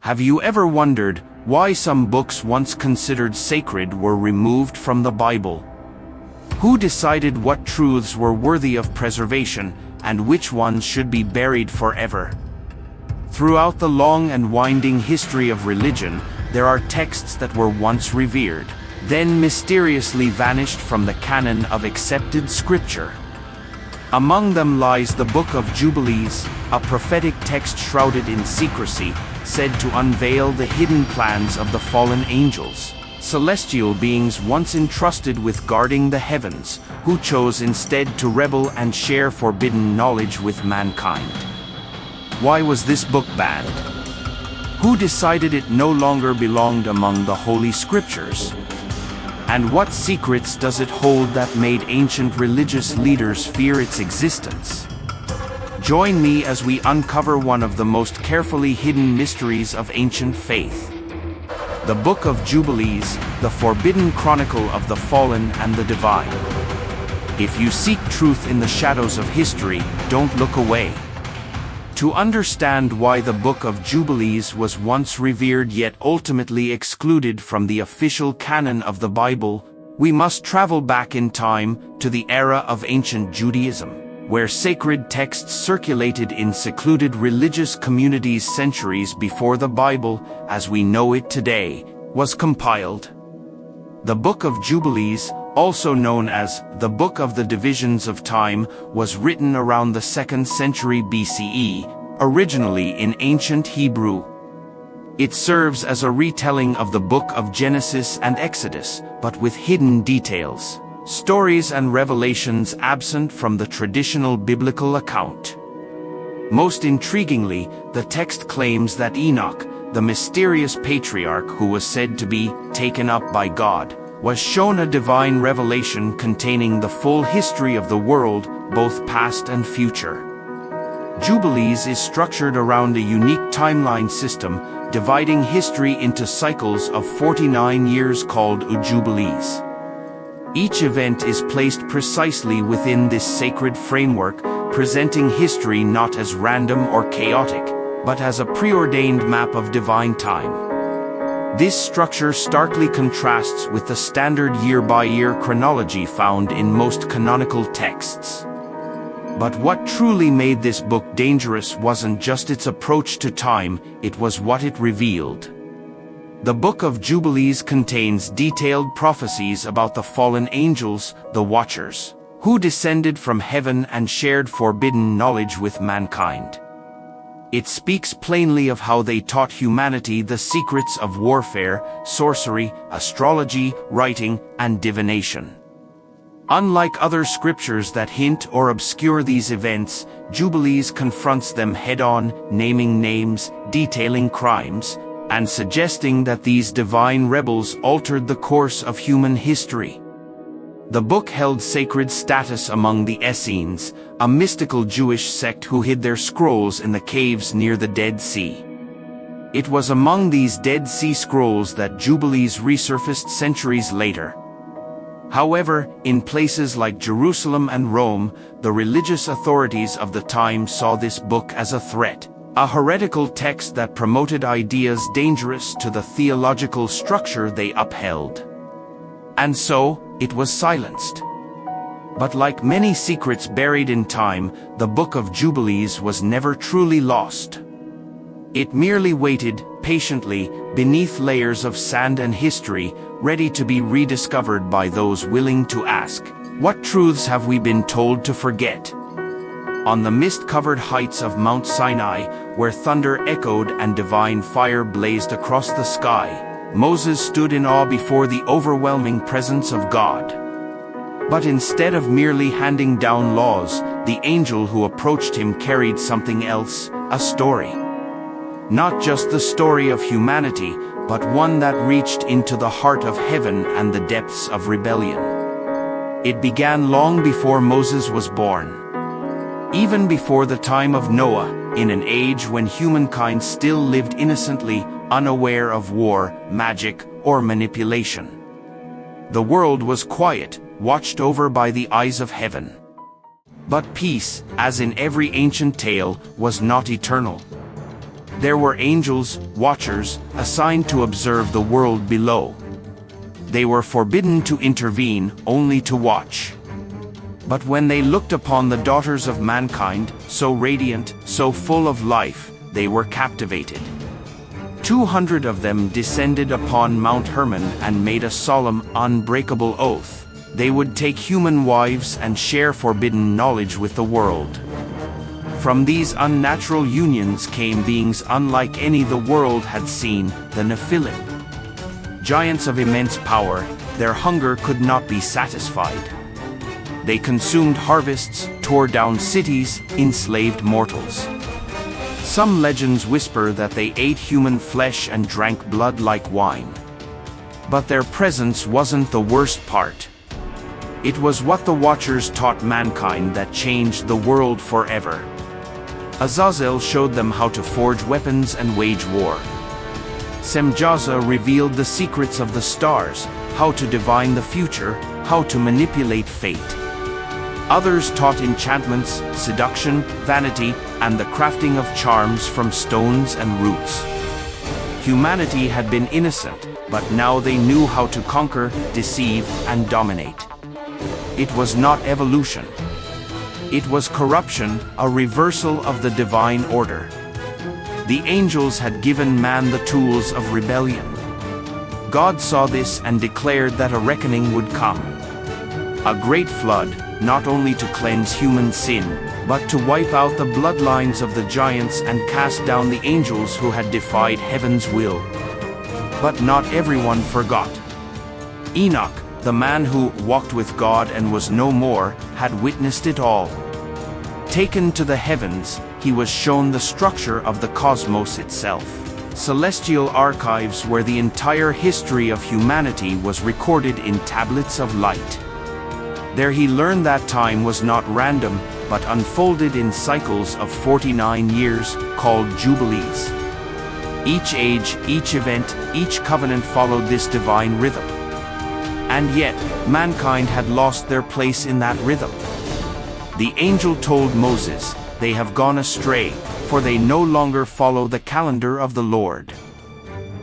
Have you ever wondered why some books once considered sacred were removed from the Bible? Who decided what truths were worthy of preservation and which ones should be buried forever? Throughout the long and winding history of religion, there are texts that were once revered, then mysteriously vanished from the canon of accepted scripture. Among them lies the Book of Jubilees, a prophetic text shrouded in secrecy, said to unveil the hidden plans of the fallen angels, celestial beings once entrusted with guarding the heavens, who chose instead to rebel and share forbidden knowledge with mankind. Why was this book banned? Who decided it no longer belonged among the Holy Scriptures? And what secrets does it hold that made ancient religious leaders fear its existence? Join me as we uncover one of the most carefully hidden mysteries of ancient faith. The Book of Jubilees, the forbidden chronicle of the fallen and the divine. If you seek truth in the shadows of history, don't look away. To understand why the Book of Jubilees was once revered yet ultimately excluded from the official canon of the Bible, we must travel back in time to the era of ancient Judaism, where sacred texts circulated in secluded religious communities centuries before the Bible, as we know it today, was compiled. The Book of Jubilees, also known as the Book of the Divisions of Time, was written around the 2nd century BCE, originally in ancient Hebrew. It serves as a retelling of the Book of Genesis and Exodus, but with hidden details, stories and revelations absent from the traditional biblical account. Most intriguingly, the text claims that Enoch, the mysterious patriarch who was said to be taken up by God, was shown a divine revelation containing the full history of the world, both past and future. Jubilees is structured around a unique timeline system, dividing history into cycles of 49 years called Jubilees. Each event is placed precisely within this sacred framework, presenting history not as random or chaotic, but as a preordained map of divine time. This structure starkly contrasts with the standard year-by-year chronology found in most canonical texts. But what truly made this book dangerous wasn't just its approach to time, it was what it revealed. The Book of Jubilees contains detailed prophecies about the fallen angels, the Watchers, who descended from heaven and shared forbidden knowledge with mankind. It speaks plainly of how they taught humanity the secrets of warfare, sorcery, astrology, writing, and divination. Unlike other scriptures that hint or obscure these events, Jubilees confronts them head-on, naming names, detailing crimes, and suggesting that these divine rebels altered the course of human history. The book held sacred status among the Essenes, a mystical Jewish sect who hid their scrolls in the caves near the Dead Sea. It was among these Dead Sea Scrolls that Jubilees resurfaced centuries later. However, in places like Jerusalem and Rome, the religious authorities of the time saw this book as a threat, a heretical text that promoted ideas dangerous to the theological structure they upheld. And so, it was silenced. But like many secrets buried in time, the Book of Jubilees was never truly lost. It merely waited, patiently, beneath layers of sand and history, ready to be rediscovered by those willing to ask, "What truths have we been told to forget?" On the mist-covered heights of Mount Sinai, where thunder echoed and divine fire blazed across the sky, Moses stood in awe before the overwhelming presence of God. But instead of merely handing down laws, the angel who approached him carried something else, a story. Not just the story of humanity, but one that reached into the heart of heaven and the depths of rebellion. It began long before Moses was born. Even before the time of Noah, in an age when humankind still lived innocently, unaware of war, magic, or manipulation. The world was quiet, watched over by the eyes of heaven. But peace, as in every ancient tale, was not eternal. There were angels, watchers, assigned to observe the world below. They were forbidden to intervene, only to watch. But when they looked upon the daughters of mankind, so radiant, so full of life, they were captivated. 200 of them descended upon Mount Hermon and made a solemn, unbreakable oath. They would take human wives and share forbidden knowledge with the world. From these unnatural unions came beings unlike any the world had seen, the Nephilim. Giants of immense power, their hunger could not be satisfied. They consumed harvests, tore down cities, enslaved mortals. Some legends whisper that they ate human flesh and drank blood like wine. But their presence wasn't the worst part. It was what the Watchers taught mankind that changed the world forever. Azazel showed them how to forge weapons and wage war. Semjaza revealed the secrets of the stars, how to divine the future, how to manipulate fate. Others taught enchantments, seduction, vanity, and the crafting of charms from stones and roots. Humanity had been innocent, but now they knew how to conquer, deceive, and dominate. It was not evolution. It was corruption, a reversal of the divine order. The angels had given man the tools of rebellion. God saw this and declared that a reckoning would come. A great flood, not only to cleanse human sin, but to wipe out the bloodlines of the giants and cast down the angels who had defied heaven's will. But not everyone forgot. Enoch, the man who walked with God and was no more, had witnessed it all. Taken to the heavens, he was shown the structure of the cosmos itself. Celestial archives where the entire history of humanity was recorded in tablets of light. There he learned that time was not random, but unfolded in cycles of 49 years, called Jubilees. Each age, each event, each covenant followed this divine rhythm. And yet, mankind had lost their place in that rhythm. The angel told Moses, "They have gone astray, for they no longer follow the calendar of the Lord."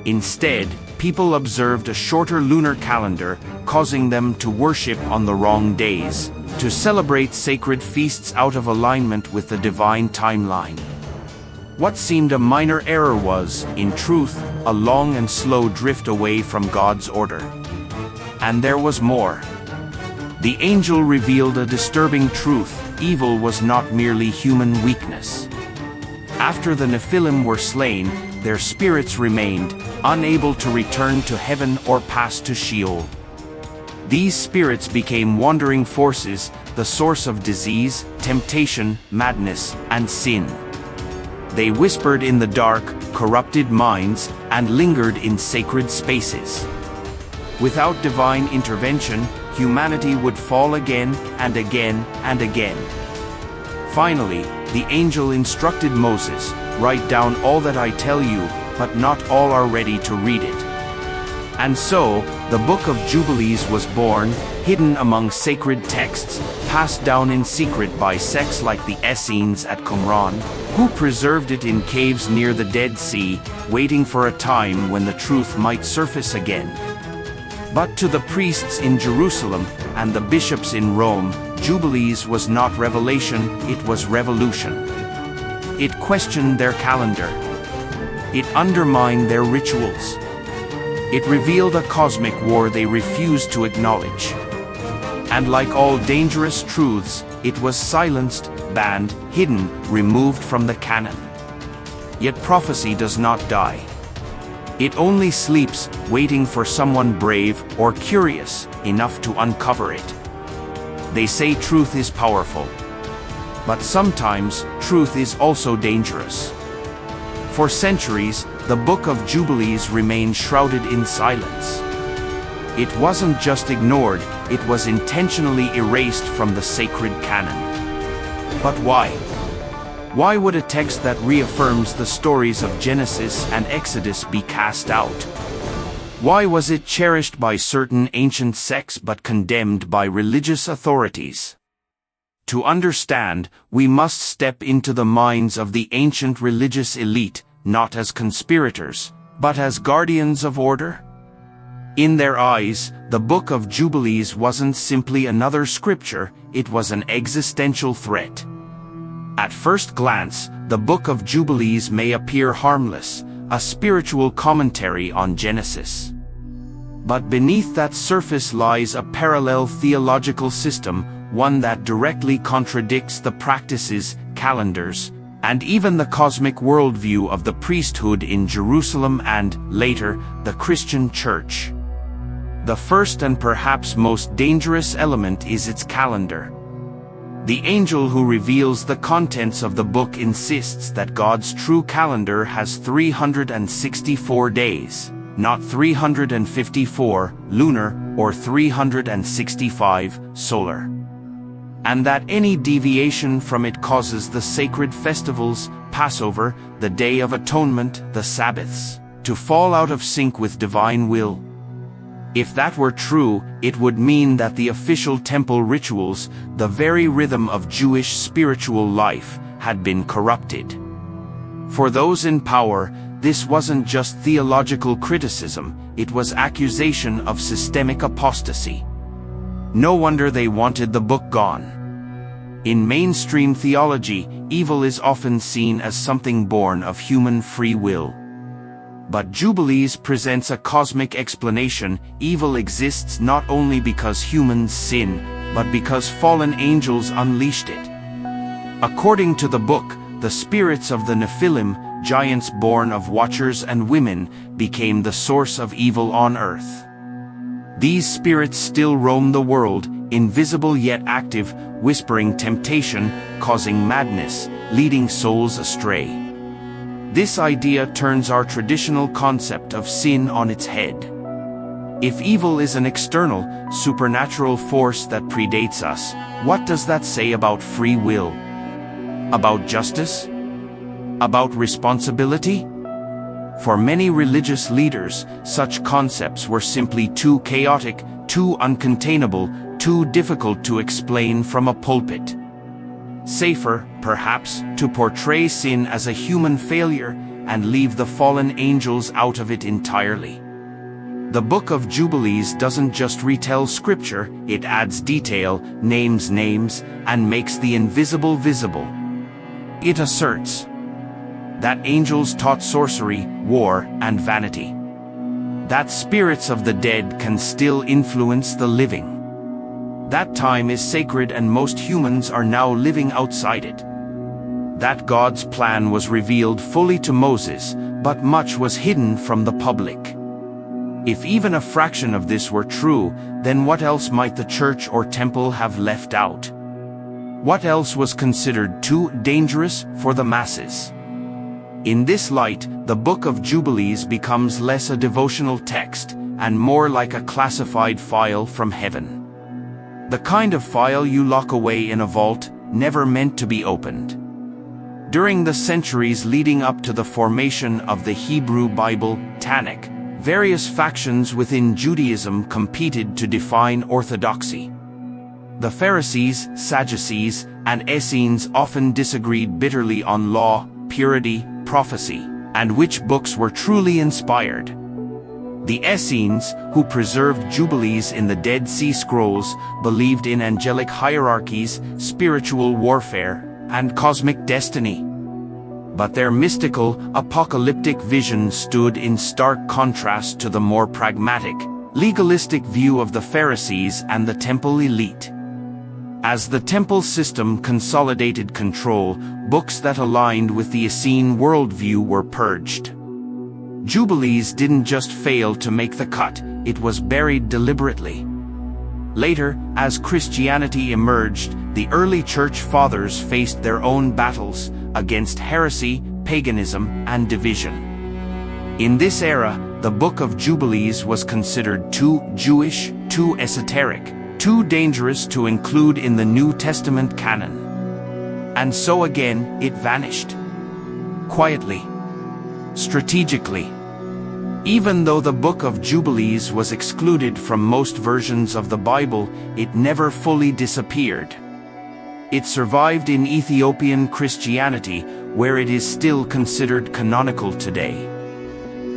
Instead, people observed a shorter lunar calendar, causing them to worship on the wrong days, to celebrate sacred feasts out of alignment with the divine timeline. What seemed a minor error was, in truth, a long and slow drift away from God's order. And there was more. The angel revealed a disturbing truth: evil was not merely human weakness. After the Nephilim were slain, their spirits remained, unable to return to heaven or pass to Sheol. These spirits became wandering forces, the source of disease, temptation, madness, and sin. They whispered in the dark, corrupted minds, and lingered in sacred spaces. Without divine intervention, humanity would fall again and again and again. Finally, the angel instructed Moses, "Write down all that I tell you, but not all are ready to read it." And so, the Book of Jubilees was born, hidden among sacred texts, passed down in secret by sects like the Essenes at Qumran, who preserved it in caves near the Dead Sea, waiting for a time when the truth might surface again. But to the priests in Jerusalem and the bishops in Rome, Jubilees was not revelation, it was revolution. It questioned their calendar. It undermined their rituals. It revealed a cosmic war they refused to acknowledge. And like all dangerous truths, it was silenced, banned, hidden, removed from the canon. Yet prophecy does not die. It only sleeps, waiting for someone brave or curious enough to uncover it. They say truth is powerful. But sometimes, truth is also dangerous. For centuries, the Book of Jubilees remained shrouded in silence. It wasn't just ignored, it was intentionally erased from the sacred canon. But why? Why would a text that reaffirms the stories of Genesis and Exodus be cast out? Why was it cherished by certain ancient sects but condemned by religious authorities? To understand, we must step into the minds of the ancient religious elite, not as conspirators, but as guardians of order? In their eyes, the Book of Jubilees wasn't simply another scripture, it was an existential threat. At first glance, the Book of Jubilees may appear harmless, a spiritual commentary on Genesis. But beneath that surface lies a parallel theological system, one that directly contradicts the practices, calendars, and even the cosmic worldview of the priesthood in Jerusalem and, later, the Christian Church. The first and perhaps most dangerous element is its calendar. The angel who reveals the contents of the book insists that God's true calendar has 364 days, not 354 lunar or 365 solar. And that any deviation from it causes the sacred festivals, Passover, the Day of Atonement, the Sabbaths, to fall out of sync with divine will. If that were true, it would mean that the official temple rituals, the very rhythm of Jewish spiritual life, had been corrupted. For those in power, this wasn't just theological criticism, it was accusation of systemic apostasy. No wonder they wanted the book gone. In mainstream theology, evil is often seen as something born of human free will. But Jubilees presents a cosmic explanation. Evil exists not only because humans sin, but because fallen angels unleashed it. According to the book, the spirits of the Nephilim, giants born of watchers and women, became the source of evil on earth. These spirits still roam the world, invisible yet active, whispering temptation, causing madness, leading souls astray. This idea turns our traditional concept of sin on its head. If evil is an external, supernatural force that predates us, what does that say about free will? About justice? About responsibility? For many religious leaders, such concepts were simply too chaotic, too uncontainable, too difficult to explain from a pulpit. Safer, perhaps, to portray sin as a human failure and leave the fallen angels out of it entirely. The Book of Jubilees doesn't just retell scripture, it adds detail, names names, and makes the invisible visible. It asserts that angels taught sorcery, war, and vanity. That spirits of the dead can still influence the living. That time is sacred and most humans are now living outside it. That God's plan was revealed fully to Moses, but much was hidden from the public. If even a fraction of this were true, then what else might the church or temple have left out? What else was considered too dangerous for the masses? In this light, the Book of Jubilees becomes less a devotional text and more like a classified file from heaven. The kind of file you lock away in a vault, never meant to be opened. During the centuries leading up to the formation of the Hebrew Bible, Tanakh, various factions within Judaism competed to define orthodoxy. The Pharisees, Sadducees, and Essenes often disagreed bitterly on law, purity, prophecy, and which books were truly inspired. The Essenes, who preserved Jubilees in the Dead Sea Scrolls, believed in angelic hierarchies, spiritual warfare, and cosmic destiny. But their mystical, apocalyptic vision stood in stark contrast to the more pragmatic, legalistic view of the Pharisees and the temple elite. As the temple system consolidated control, books that aligned with the Essene worldview were purged. Jubilees didn't just fail to make the cut, it was buried deliberately. Later, as Christianity emerged, the early church fathers faced their own battles against heresy, paganism, and division. In this era, the Book of Jubilees was considered too Jewish, too esoteric, too dangerous to include in the New Testament canon. And so again, it vanished. Quietly. Strategically. Even though the Book of Jubilees was excluded from most versions of the Bible, it never fully disappeared. It survived in Ethiopian Christianity, where it is still considered canonical today.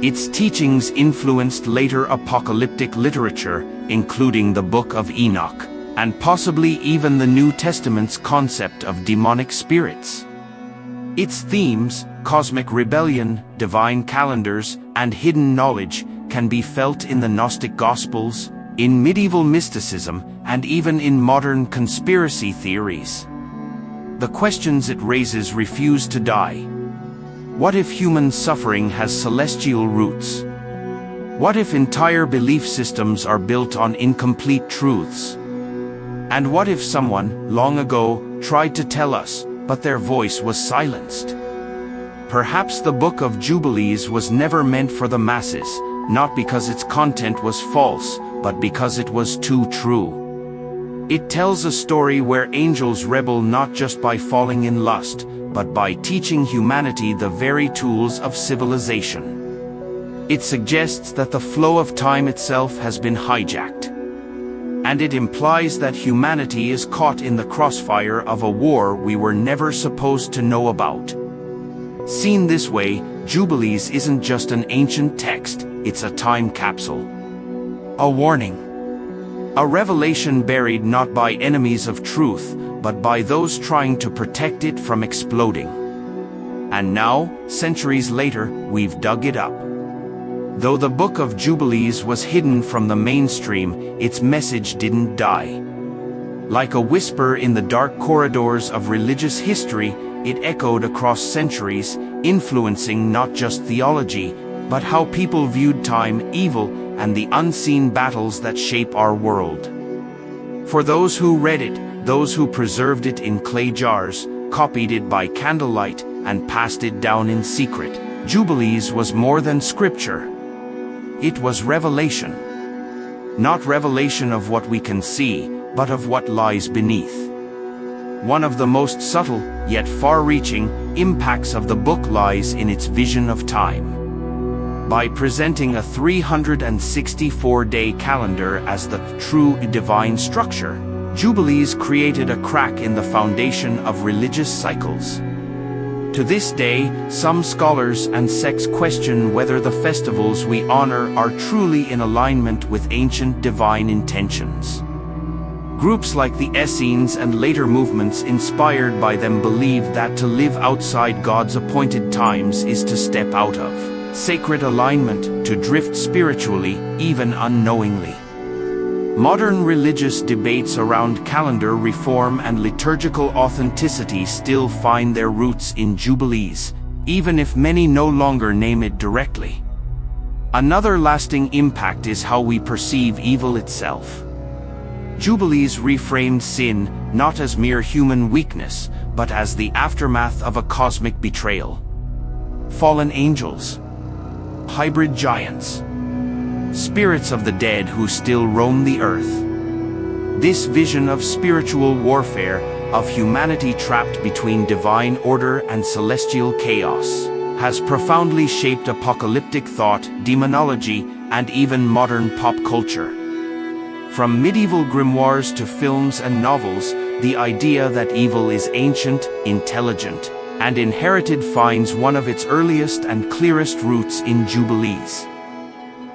Its teachings influenced later apocalyptic literature, including the Book of Enoch, and possibly even the New Testament's concept of demonic spirits. Its themes, cosmic rebellion, divine calendars, and hidden knowledge, can be felt in the Gnostic Gospels, in medieval mysticism, and even in modern conspiracy theories. The questions it raises refuse to die. What if human suffering has celestial roots? What if entire belief systems are built on incomplete truths? And what if someone, long ago, tried to tell us, but their voice was silenced? Perhaps the Book of Jubilees was never meant for the masses, not because its content was false, but because it was too true. It tells a story where angels rebel not just by falling in lust, but by teaching humanity the very tools of civilization. It suggests that the flow of time itself has been hijacked. And it implies that humanity is caught in the crossfire of a war we were never supposed to know about. Seen this way, Jubilees isn't just an ancient text, it's a time capsule. A warning. A revelation buried not by enemies of truth, but by those trying to protect it from exploding. And now, centuries later, we've dug it up. Though the Book of Jubilees was hidden from the mainstream, its message didn't die. Like a whisper in the dark corridors of religious history, it echoed across centuries, influencing not just theology, but how people viewed time, evil, and the unseen battles that shape our world. For those who read it, those who preserved it in clay jars, copied it by candlelight, and passed it down in secret, Jubilees was more than scripture. It was revelation. Not revelation of what we can see, but of what lies beneath. One of the most subtle, yet far-reaching, impacts of the book lies in its vision of time. By presenting a 364-day calendar as the true divine structure, Jubilees created a crack in the foundation of religious cycles. To this day, some scholars and sects question whether the festivals we honor are truly in alignment with ancient divine intentions. Groups like the Essenes and later movements inspired by them believe that to live outside God's appointed times is to step out of sacred alignment, to drift spiritually, even unknowingly. Modern religious debates around calendar reform and liturgical authenticity still find their roots in Jubilees, even if many no longer name it directly. Another lasting impact is how we perceive evil itself. Jubilees reframed sin not as mere human weakness, but as the aftermath of a cosmic betrayal. Fallen angels, hybrid giants, spirits of the dead who still roam the earth. This vision of spiritual warfare, of humanity trapped between divine order and celestial chaos, has profoundly shaped apocalyptic thought, demonology, and even modern pop culture. From medieval grimoires to films and novels, the idea that evil is ancient, intelligent, and inherited finds one of its earliest and clearest roots in Jubilees.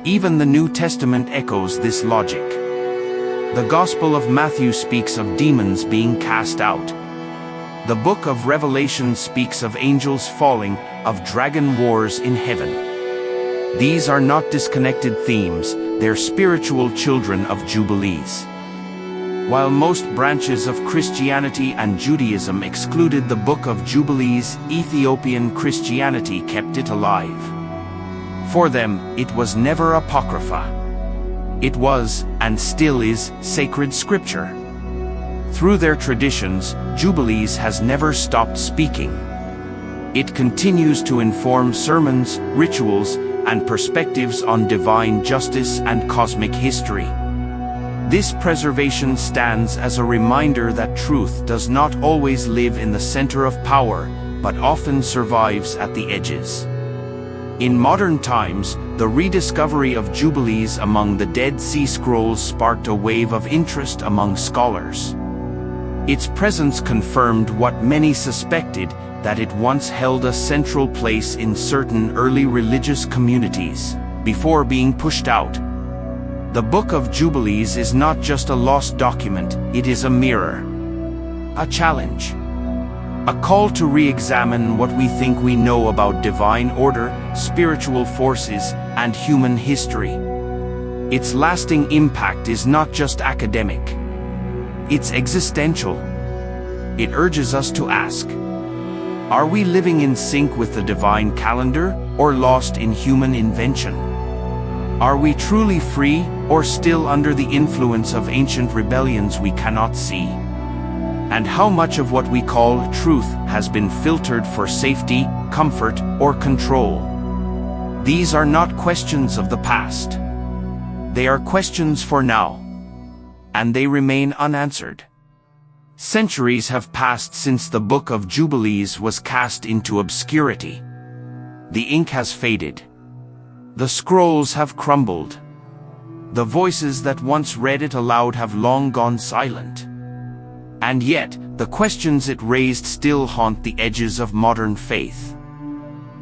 Even the New Testament echoes this logic. The Gospel of Matthew speaks of demons being cast out. The Book of Revelation speaks of angels falling, of dragon wars in heaven. These are not disconnected themes, they're spiritual children of Jubilees. While most branches of Christianity and Judaism excluded the Book of Jubilees, Ethiopian Christianity kept it alive. For them, it was never apocrypha. It was, and still is, sacred scripture. Through their traditions, Jubilees has never stopped speaking. It continues to inform sermons, rituals, and perspectives on divine justice and cosmic history. This preservation stands as a reminder that truth does not always live in the center of power, but often survives at the edges. In modern times, the rediscovery of Jubilees among the Dead Sea Scrolls sparked a wave of interest among scholars. Its presence confirmed what many suspected, that it once held a central place in certain early religious communities, before being pushed out. The Book of Jubilees is not just a lost document, it is a mirror. A challenge. A call to re-examine what we think we know about divine order, spiritual forces, and human history. Its lasting impact is not just academic. It's existential. It urges us to ask, are we living in sync with the divine calendar, or lost in human invention? Are we truly free, or still under the influence of ancient rebellions we cannot see? And how much of what we call truth has been filtered for safety, comfort, or control? These are not questions of the past. They are questions for now. And they remain unanswered. Centuries have passed since the Book of Jubilees was cast into obscurity. The ink has faded. The scrolls have crumbled. The voices that once read it aloud have long gone silent. And yet, the questions it raised still haunt the edges of modern faith.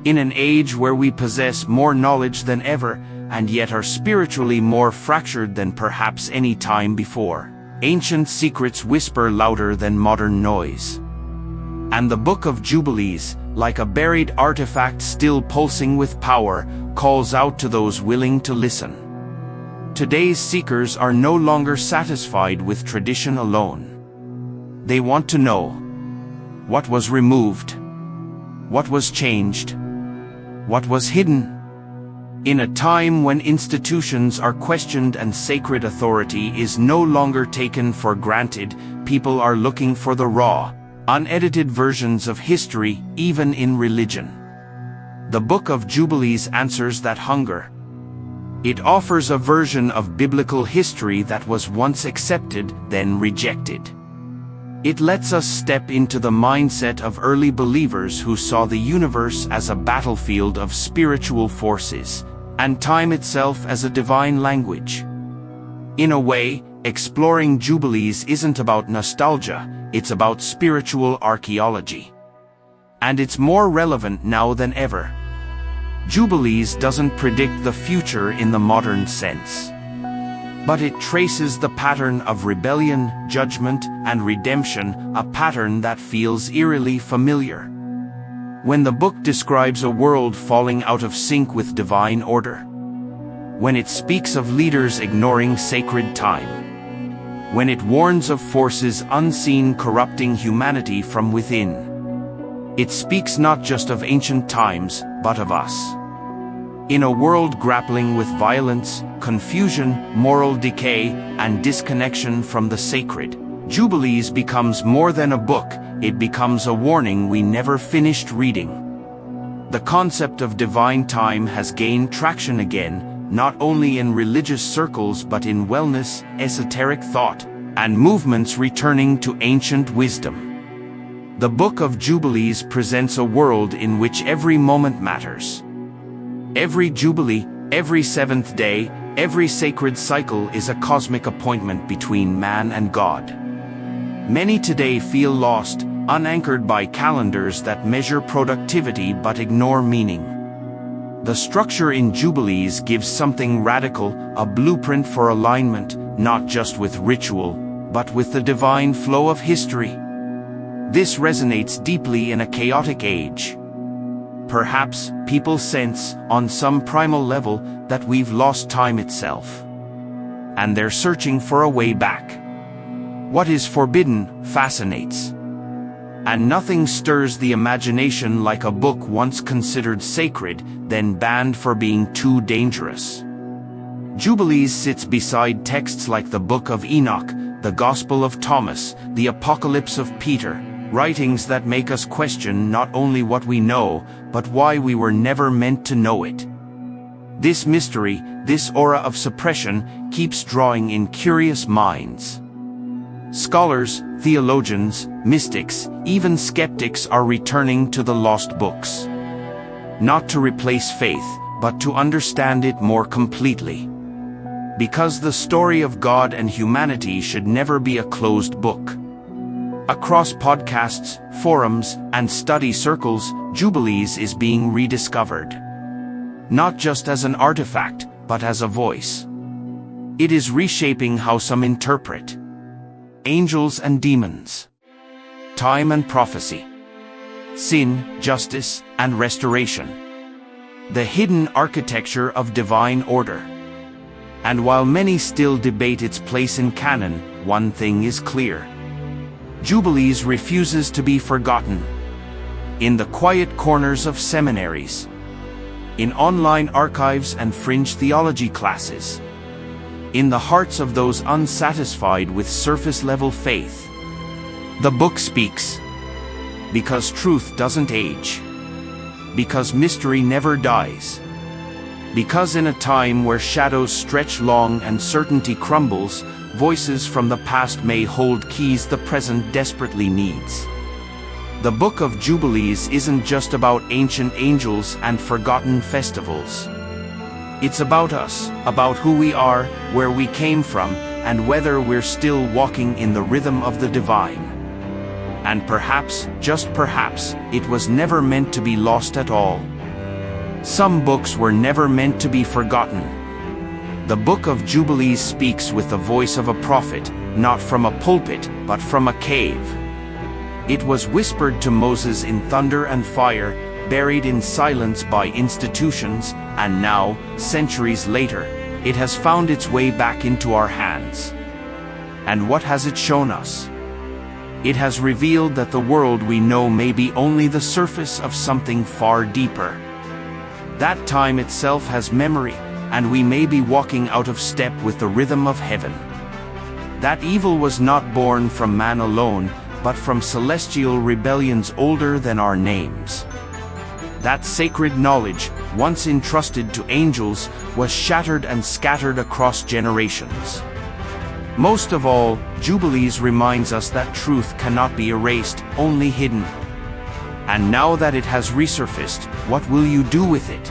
In an age where we possess more knowledge than ever, and yet are spiritually more fractured than perhaps any time before, ancient secrets whisper louder than modern noise. And the Book of Jubilees, like a buried artifact still pulsing with power, calls out to those willing to listen. Today's seekers are no longer satisfied with tradition alone. They want to know what was removed, what was changed, what was hidden. In a time when institutions are questioned and sacred authority is no longer taken for granted, people are looking for the raw, unedited versions of history, even in religion. The Book of Jubilees answers that hunger. It offers a version of biblical history that was once accepted, then rejected. It lets us step into the mindset of early believers who saw the universe as a battlefield of spiritual forces, and time itself as a divine language. In a way, exploring Jubilees isn't about nostalgia, it's about spiritual archaeology. And it's more relevant now than ever. Jubilees doesn't predict the future in the modern sense. But it traces the pattern of rebellion, judgment, and redemption, a pattern that feels eerily familiar. When the book describes a world falling out of sync with divine order, when it speaks of leaders ignoring sacred time, when it warns of forces unseen corrupting humanity from within, it speaks not just of ancient times, but of us. In a world grappling with violence, confusion, moral decay, and disconnection from the sacred, Jubilees becomes more than a book, it becomes a warning we never finished reading. The concept of divine time has gained traction again, not only in religious circles but in wellness, esoteric thought, and movements returning to ancient wisdom. The Book of Jubilees presents a world in which every moment matters. Every Jubilee, every seventh day, every sacred cycle is a cosmic appointment between man and God. Many today feel lost, unanchored by calendars that measure productivity but ignore meaning. The structure in Jubilees gives something radical, a blueprint for alignment, not just with ritual, but with the divine flow of history. This resonates deeply in a chaotic age. Perhaps people sense, on some primal level, that we've lost time itself. And they're searching for a way back. What is forbidden fascinates. And nothing stirs the imagination like a book once considered sacred, then banned for being too dangerous. Jubilees sits beside texts like the Book of Enoch, the Gospel of Thomas, the Apocalypse of Peter, writings that make us question not only what we know, but why we were never meant to know it. This mystery, this aura of suppression, keeps drawing in curious minds. Scholars, theologians, mystics, even skeptics are returning to the lost books. Not to replace faith, but to understand it more completely. Because the story of God and humanity should never be a closed book. Across podcasts, forums, and study circles, Jubilees is being rediscovered. Not just as an artifact, but as a voice. It is reshaping how some interpret angels and demons, time and prophecy, sin, justice, and restoration, the hidden architecture of divine order. And while many still debate its place in canon, one thing is clear. Jubilees refuses to be forgotten. In the quiet corners of seminaries, in online archives and fringe theology classes, in the hearts of those unsatisfied with surface-level faith, the book speaks. Because truth doesn't age. Because mystery never dies. Because in a time where shadows stretch long and certainty crumbles, voices from the past may hold keys the present desperately needs. The Book of Jubilees isn't just about ancient angels and forgotten festivals. It's about us, about who we are, where we came from, and whether we're still walking in the rhythm of the divine. And perhaps, just perhaps, it was never meant to be lost at all. Some books were never meant to be forgotten. The Book of Jubilees speaks with the voice of a prophet, not from a pulpit, but from a cave. It was whispered to Moses in thunder and fire, buried in silence by institutions, and now, centuries later, it has found its way back into our hands. And what has it shown us? It has revealed that the world we know may be only the surface of something far deeper. That time itself has memory, and we may be walking out of step with the rhythm of heaven. That evil was not born from man alone, but from celestial rebellions older than our names. That sacred knowledge, once entrusted to angels, was shattered and scattered across generations. Most of all, Jubilees reminds us that truth cannot be erased, only hidden. And now that it has resurfaced, what will you do with it?